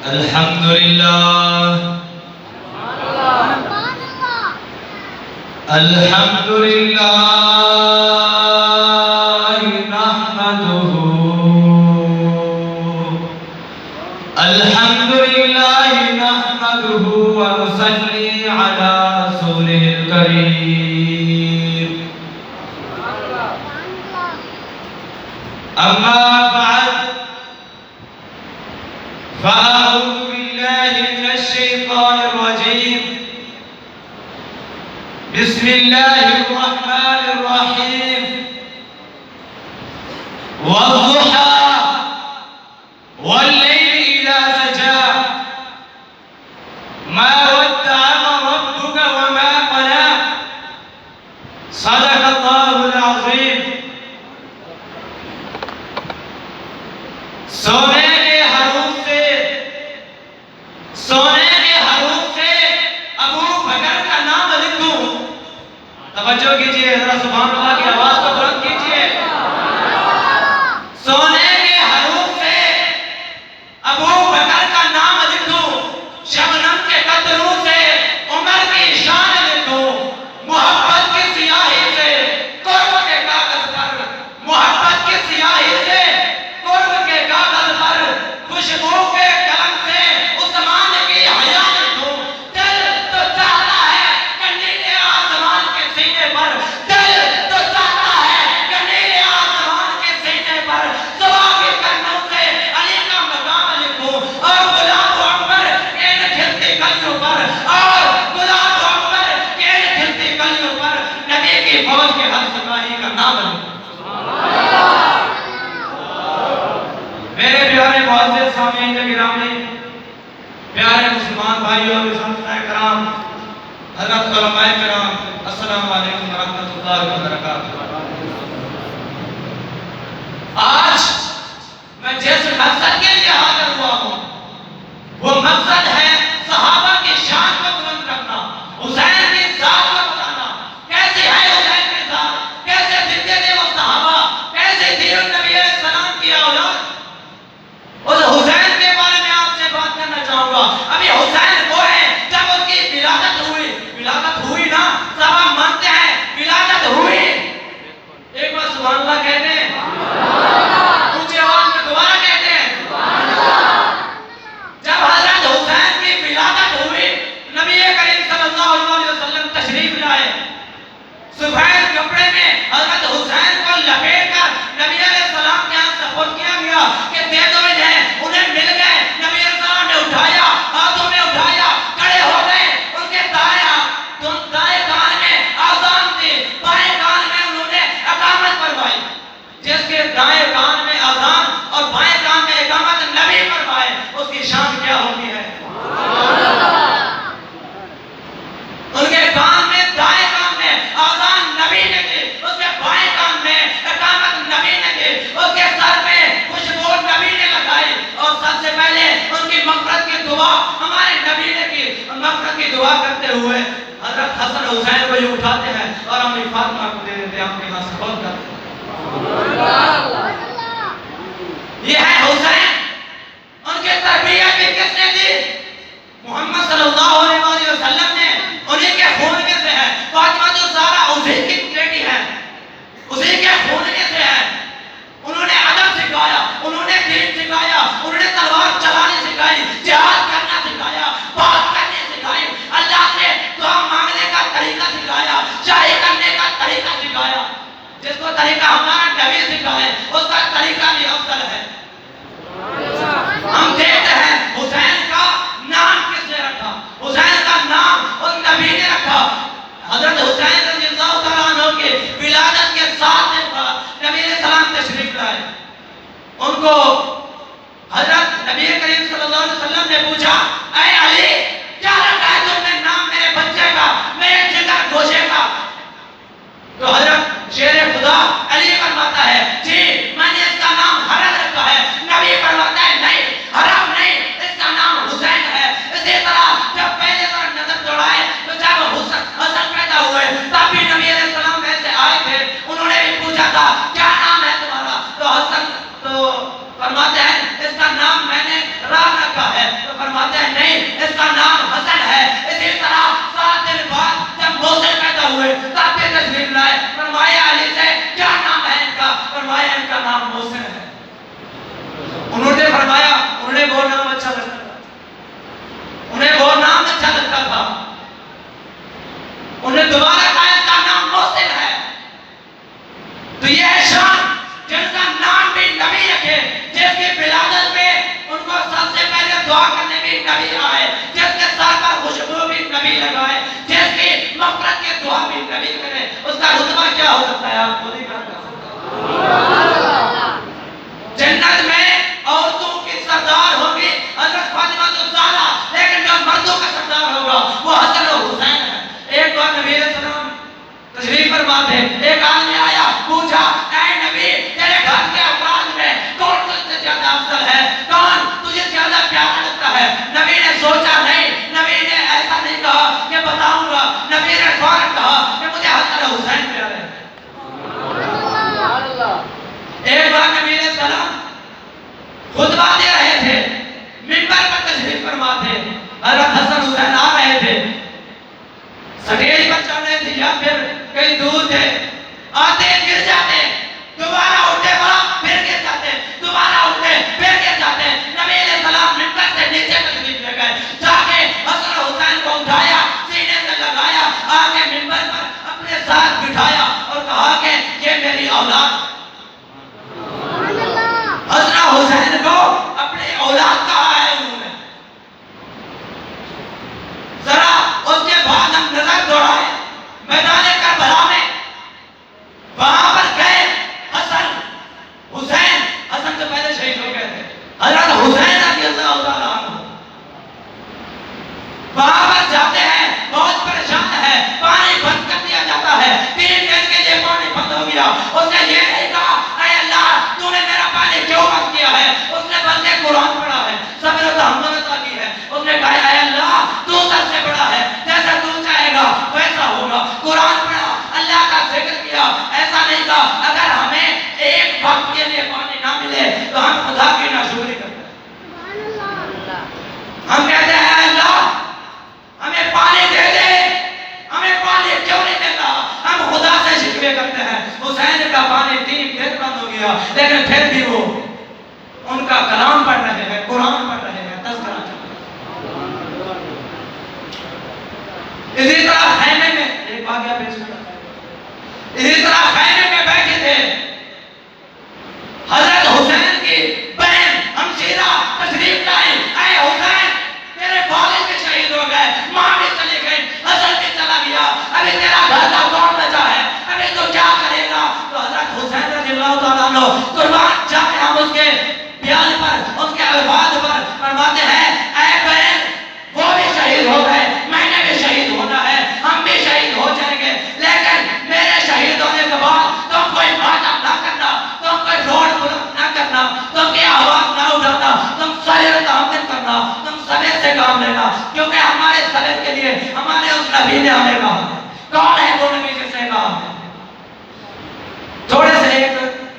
الحمدللہ الحمدللہ نحمدہ الحمدللہ نحمدہ ونصلی علی رسولہ الکریم اما بعد فأعوذ بالله من الشيطان الرجيم بسم الله الرحمن الرحيم والضحى والليل إذا سجى ما ودعك ربك وما قلى صدق الله العظيم سونے کے حروف سے ابو بکر کا نام لکھوں. توجہ کیجئے ذرا سبحان اللہ کی آواز کو بلند کیجئے. سونے کے حروف سے ابو بکر کا نام لکھوں. شبنم کے قطروں سے عمر کی شان لکھوں. محبت کی سیاہی سے قرب کے کاغذ پر محبت کی سیاہی سے قرب کے کاغذ پر خوشبو کے قلم سے عثمان کی حیا لکھوں. دل تو چاہتا ہے کہ نیلے آسمان کے سینے پر دل تو چاہتا ہے کہ نیلے آسمان کے سینے پر صبح کے کرنوں سے علی کا مقام لکھوں. اور گلاب و عنبر کے ان کھلتی کلیوں پر اور گلاب و عنبر کے ان کھلتی کلیوں پر نبی کی فوج کے ہر سپاہی کا نام لکھوں. میرے پیارے معزز سامعین گرامی، پیارے مسلمان بھائیوں اور سامعین کرام، حضرت علماء کرام، السلام علیکم ورحمۃ اللہ وبرکاتہ. آج میں جس مقصد کے لیے حاضر ہوا ہوں وہ مقصد ہے صحابہ کی شان کو بلند کرنا، حسین کی ذات کو بتانا. کیسے ہے حسین کی ذات، کیسے زندے تھے وہ صحابہ، کیسے تھی نبی علیہ السلام کی اولاد. اس حسین کے بارے میں آپ سے بات کرنا چاہوں گا. ابھی حسین وہ ہے جب اس کی ولادت ہوئی نا، صحابہ مانتے ہیں ولادت ہوئی. ایک بار سبحان اللہ کہتے ہیں، اونچی آواز میں دوبارہ کہتے ہیں. جب حضرت حسین کی ولادت ہوئی، نبی کریم صلی اللہ علیہ وسلم تشریف لائے. سفید کپڑے میں حضرت حسین کو لپیٹ کر نبی علیہ السلام کے ہاں سپرد کیا گیا کہ دے دو انہیں. انہیں مل گئے. نبی علیہ السلام نے اٹھایا، ہاتھوں میں اٹھایا، کھڑے ہو گئے. ان کے دائیں کان میں آذان تھی، بائیں کان میں انہوں نے اقامت فرمائی. جس کے دائیں کان میں آذان اور بائیں کان میں اقامت نبی فرمائے، اس کی شان کیا ہوتی ہے. ان کے کان میں دائیں کان میں آذان نبی نے دی، اس کے بائیں کان میں اقامت نبی نے دی، اس کے سر میں خوشبو نبی نے لگائی. اور سب سے پہلے ان کی مغفرت کی دعا ہمارے نبی نے کی. مغفرت کی دعا کرتے ہوئے حضرت حسن حسین کو یہ اٹھاتے ہیں اور امی فاطمہ کو دے دیتے ہیں، اپنے ہاتھ سے بول کرتے ہیں. یہ ہے حسین. ان کے تربیت بھی کس نے دی؟ محمد صلی اللہ علیہ وسلم نے. انہیں کے خون میں سے ہے. فاطمہ جو زہرا اسی کی بیٹی ہے، اسی کے خون میں سے ہے. انہوں نے ادب سکھایا، انہوں نے دین سکھایا، انہوں نے تلوار چلانے سکھائی، جہاد کرنا سکھایا، بات کرنے سکھائی، اللہ سے دعا مانگنے کا طریقہ سکھایا، شاہی کرنے کا طریقہ سکھایا. جس کو طریقہ ہمارا نبی سکھائے اس کا طریقہ بھی افضل ہے. ہم دیکھتے ہیں حسین کا نام کس نے رکھا. حسین کا نام اس نبی نے رکھا. حضرت حسین رضی اللہ تعالیٰ عنہ کی ولادت کے 7 دن بعد نبی علیہ السلام تشریف لائے. ان کو حضرت نبی کریم صلی اللہ علیہ وسلم نے پوچھا، اے علی کیا رکھا ہے تم نے نام میرے بچے کا، میرے جگر گوشے کا؟ تو حضرت شیر خدا علی فرماتا ہے، جی میں نے اس کا نام حرم رکھا ہے. نبی فرماتا ہے نہیں، حرم نہیں، اس کا نام حسین ہے. اسی طرح جب پہلے بار نظر دوڑائے تو جب حسن پیدا ہوئے تب بھی نبی علیہ السلام ایسے آئے تھے. انہوں نے بھی پوچھا تھا کیا نام ہے تمہارا؟ تو حسن تو فرماتے ہیں اس کا نام میں نے رام رکھا ہے. تو آپ خود ہی کرتا جنت میں عورتوں کی سردار ہوگی حضرت فاطمہ الزہرا، لیکن جو مردوں کا سردار ہوگا وہ حسن و حسین ہے۔ ایک بار نبی علیہ السلام تشریف فرما تھے، ایک آدمی آیا پوچھا اے نبی تیرے گھر کے افراد میں کون تجھ سے زیادہ افضل ہے، کون تجھے زیادہ پیارا لگتا ہے؟ نبی نے سوچا نہیں، نبی نے ایسا نہیں کہا کہ بتاؤں گا، نبی نے فوراً کہا کہ مجھے حسن و حسین پیارے ہیں۔ ایک بار نبی علیہ السلام خطبہ دے رہے تھے، منبر پر تشریف فرما تھے، حضرت حسن حسین آ رہے تھے، سٹیج پر چڑھ رہے تھے یا پھر کہیں دور تھے، آتے گر جاتے، دوبارہ اٹھتے پھر گر جاتے، دوبارہ اٹھتے پھر گر جاتے۔ نبی علیہ السلام منبر سے نیچے تشریف لے گئے، جا کے حسن حسین کو اٹھایا، سینے سے لگایا، آگے منبر پر اپنے ساتھ بٹھایا اور کہا کہ یہ میری اولاد۔ حسن حسین کو اپنی اولاد کہا ہے انہوں نے۔ ذرا اس کے بعد ہم نظر دوڑائیں میدان کربلا میں، وہاں پر گئے حسن حسین، حسن سے پہلے شہید ہو گئے تھے، حضرت حسین رضی اللہ تعالیٰ عنہ وہاں پر جاتے ہیں، بہت پریشان ہے، پانی بند کر دیا جاتا ہے، 3 دن کے لیے پانی بند ہو گیا۔ اس نے یہ نہیں کہا اے اللہ تو نے میرا پانی کیوں بند کیا ہے، اس نے بلکہ قرآن پڑھا ہے، صبر و تحمل عطا کی ہے، اس نے کہا اے اللہ تو سب سے بڑا ہے، جیسا تو چاہے گا ویسا ہوگا، قرآن پڑھا، اللہ کا ذکر کیا، ایسا نہیں کہا اگر ہمیں ایک وقت کے لیے پانی نہ ملے تو ہم خدا کی ناشکری کرتے ہیں۔ ہم کہتے ہیں اے اللہ ہمیں پانی دے دے، ہمیں پانی کیوں نہیں مل رہا، ہم خدا سے شکوے کرتے ہیں۔ حسین کا پانی 3 دن بند ہو گیا، لیکن پھر بھی وہ ان کا کلام پڑھ رہے ہیں، قرآن پڑھ رہے ہیں، تذکرہ چل رہا ہے۔ اسی طرح خیمے میں ایک واقعہ پیش کرتا ہے، اسی طرح خیمے میں بیٹھے تھے، حضرت حسین کی بہن ہمشیرہ تشریف لائی، اے حسین تیرے والد بھی شہید ہو گئے، ماں بھی چلی گئی، حسن بھی چلا گیا، ابھی تیرا گھر کا کون بچا ہے، ابھی تو کیا کرے گا؟ تو حضرت حسین رضی اللہ تعالیٰ عنہ قربان جائے ہم اس کے بیان پر، اس کے الفاظ پر فرماتے ہیں اے بہن وہ بھی شہید ہو گئے، میں نے بھی شہید ہونا ہے، ہم بھی شہید ہو جائیں گے، لیکن میرے شہید ہونے کے بعد تم کوئی ماتم نہ کرنا، تم کوئی روڈ بلند نہ کرنا، تم کی آواز نہ اٹھانا، تم صبر و تحمل کرنا، تم صبر سے کام لینا، کیونکہ ہمارے صبر کے لیے ہمارے اس نبی نے ہمیں کہا ہے۔ کون ہے وہ نبی جس نے کہا ہے؟ تھوڑے سے ایک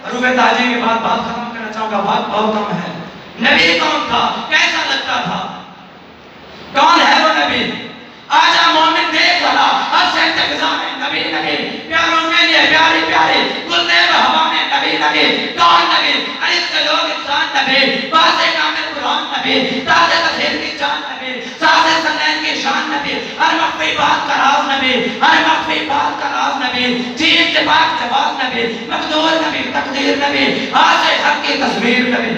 حروف تاجی کے بعد بات ختم کرنا چاہوں گا، بات بہت کم ہے۔ نبی کون تھا، کیسا لگتا تھا، کون ہے وہ نبی؟ آج ہم مومن دیکھ رہا ہر سینٹ فضا میں نبی نبی، پیاروں کے لیے پیاری پیاری گلزار ہوا میں نبی نبی، کون نبی؟ علی سے لوگ انسان نبی، باز کامل قرآن نبی، تاج تطہیر کی جان نبی، ساز سنین کی شان نبی، ہر مخفی بات کا راز نبی، ہر مخفی بات کا راز نبی، چیز سے پاک جواب نبی، مقدور نبی، تقدیر نبی، آج حق کی تصویر نبی۔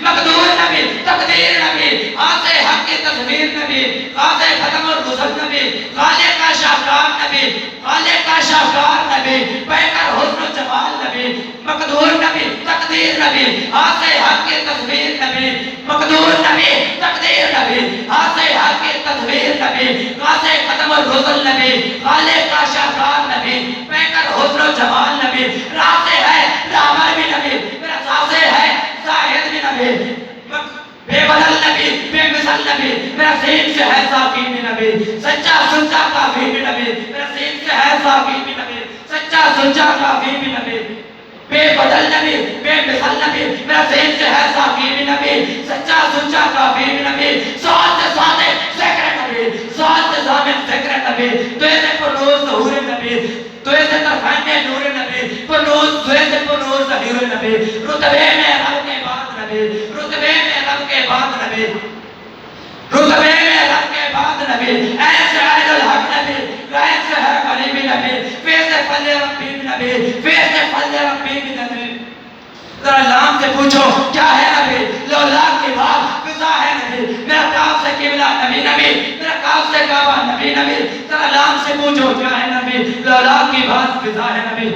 مقدور نبی، تقدیر نبی، آسے حق کی تصویر نبی، آسے ختم الرسل نبی، خالق کا شاہکار نبی، خالق کا شاہکار نبی، پیکر حسن و جمال نبی، مقدور نبی، تقدیر نبی، آسے حق کی تصویر نبی، مقدور نبی، تقدیر نبی، آسے حق کی تصویر نبی، آسے ختم الرسل نبی، خالق کا شاہکار نبی، پیکر حسن و جمال نبی، راسے ہے رامر بھی نبی، میرا ساسے ہے زاہد بھی نبی، بے بدل نبی، بے مثل نبی، میرا سین سے ہے ساقی بھی نبی، سچا سنچا کافی بھی نبی، میرا سین سے ہے ساقی بھی نبی، سچا سنچا کافی بھی نبی، بے بدل نبی، بے مثل نبی، میرا سین سے ہے ساقی بھی نبی، سچا سنچا کافی بھی نبی، سواد سے سادے ذکر نبی، سواد سے ضامن ذکر نبی، تو ایسے پرنوز ظہور نبی، تو ایسے ترفین نور نبی، پرنوز تو ایسے پرنوز ظہور نبی، رتبے میں رب کے رتبے میں رب کے بعد نبی، ایسے عید الحق نبی، ایسے ہے قریبی نبی، فیض فضل ربی نبی، فیض فضل ربی نبی. ذرا لام سے پوچھو کیا ہے نبی؟ لولا کی بات فضا ہے نبی، میرا کاف سے قبلہ نبی نبی، میرا کاف سے کعبہ نبی نبی. ذرا لام سے پوچھو کیا ہے نبی؟ لولا کی بات فضا ہے نبی.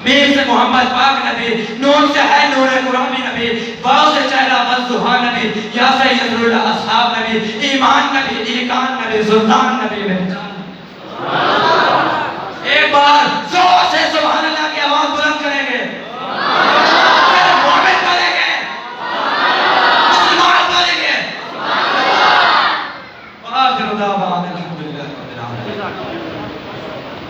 میم سے محمد پاک نبی، نون سے ہے نور قرآن نبی، واو سے چہرہ والضحیٰ نبی، یا سے یسر اصحاب نبی، ایمان نبی، ایقان نبی، سلطان نبی، مہجان. ایک بار